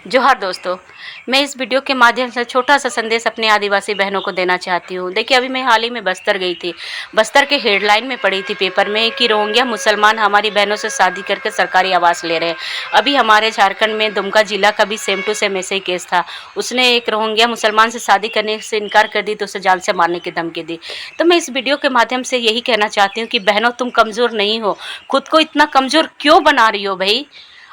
जोहार दोस्तों, मैं इस वीडियो के माध्यम से छोटा सा संदेश अपने आदिवासी बहनों को देना चाहती हूँ। देखिए, अभी मैं हाल ही में बस्तर गई थी। बस्तर के हेडलाइन में पढ़ी थी पेपर में कि रोहिंग्या मुसलमान हमारी बहनों से शादी करके सरकारी आवास ले रहे हैं। अभी हमारे झारखंड में दुमका जिला का भी सेम टू सेम ऐसे ही केस था। उसने एक रोहिंग्या मुसलमान से शादी करने से इनकार कर दी तो उसे जान से मारने की धमकी दी। तो मैं इस वीडियो के माध्यम से यही कहना चाहती हूँ कि बहनों, तुम कमज़ोर नहीं हो। खुद को इतना कमज़ोर क्यों बना रही हो भाई?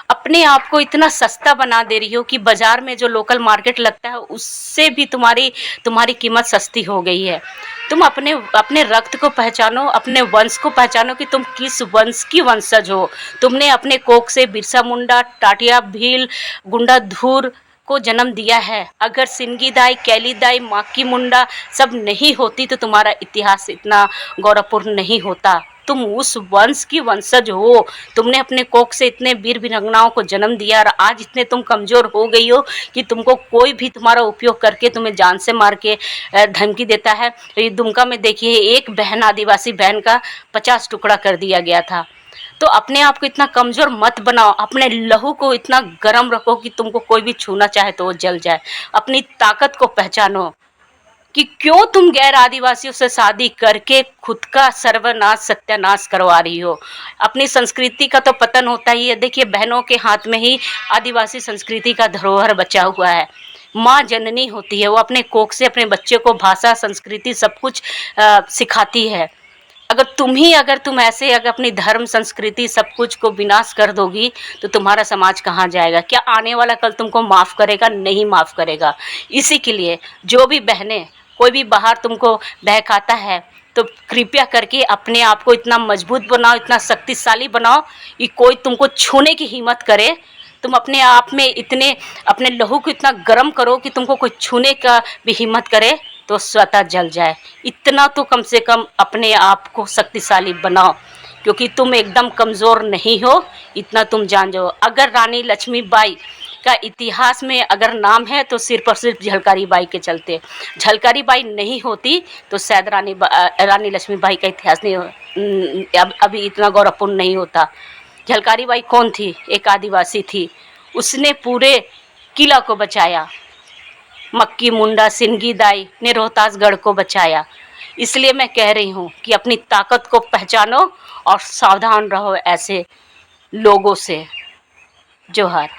अपने आप को इतना सस्ता बना दे रही हो कि बाजार में जो लोकल मार्केट लगता है उससे भी तुम्हारी कीमत सस्ती हो गई है। तुम अपने अपने रक्त को पहचानो, अपने वंश को पहचानो कि तुम किस वंश की वंशज हो। तुमने अपने कोख से बिरसा मुंडा, टाटिया भील, गुंडा धूर को जन्म दिया है। अगर सिंगी दाई, कैली दाई, माकी मुंडा सब नहीं होती तो तुम्हारा इतिहास इतना गौरवपूर्ण नहीं होता। तुम उस वंश की वंशज हो। तुमने अपने कोख से इतने वीर वीरांगनाओं को जन्म दिया और आज इतने तुम कमज़ोर हो गई हो कि तुमको कोई भी तुम्हारा उपयोग करके तुम्हें जान से मार के धमकी देता है। ये दुमका में देखिए, एक बहन, आदिवासी बहन का 50 टुकड़ा कर दिया गया था। तो अपने आप को इतना कमज़ोर मत बनाओ। अपने लहू को इतना गर्म रखो कि तुमको कोई भी छूना चाहे तो वो जल जाए। अपनी ताकत को पहचानो कि क्यों तुम गैर आदिवासियों से शादी करके खुद का सर्वनाश, सत्यानाश करवा रही हो। अपनी संस्कृति का तो पतन होता ही है। देखिए, बहनों के हाथ में ही आदिवासी संस्कृति का धरोहर बचा हुआ है। माँ जननी होती है, वो अपने कोख से अपने बच्चे को भाषा, संस्कृति सब कुछ सिखाती है। अगर तुम ऐसे अगर अपनी धर्म, संस्कृति सब कुछ को विनाश कर दोगी तो तुम्हारा समाज कहाँ जाएगा? क्या आने वाला कल तुमको माफ़ करेगा? नहीं माफ़ करेगा। इसी के लिए जो भी बहनें, कोई भी बाहर तुमको बहकाता है तो कृपया करके अपने आप को इतना मजबूत बनाओ, इतना शक्तिशाली बनाओ कि कोई तुमको छूने की हिम्मत करे। तुम अपने आप में इतने, अपने लहू को इतना गर्म करो कि तुमको कोई छूने का भी हिम्मत करे तो स्वतः जल जाए। इतना तो कम से कम अपने आप को शक्तिशाली बनाओ, क्योंकि तुम एकदम कमज़ोर नहीं हो। इतना तुम जान जाओ। अगर रानी लक्ष्मीबाई का इतिहास में अगर नाम है तो सिर्फ और सिर्फ झलकारी बाई के चलते। झलकारी बाई नहीं होती तो शायद रानी लक्ष्मीबाई का इतिहास नहीं अभी इतना गौरवपूर्ण नहीं होता। झलकारी बाई कौन थी? एक आदिवासी थी। उसने पूरे किला को बचाया। मक्की मुंडा, सिंगी दाई ने रोहतासगढ़ को बचाया। इसलिए मैं कह रही हूँ कि अपनी ताकत को पहचानो और सावधान रहो ऐसे लोगों से। जोहार।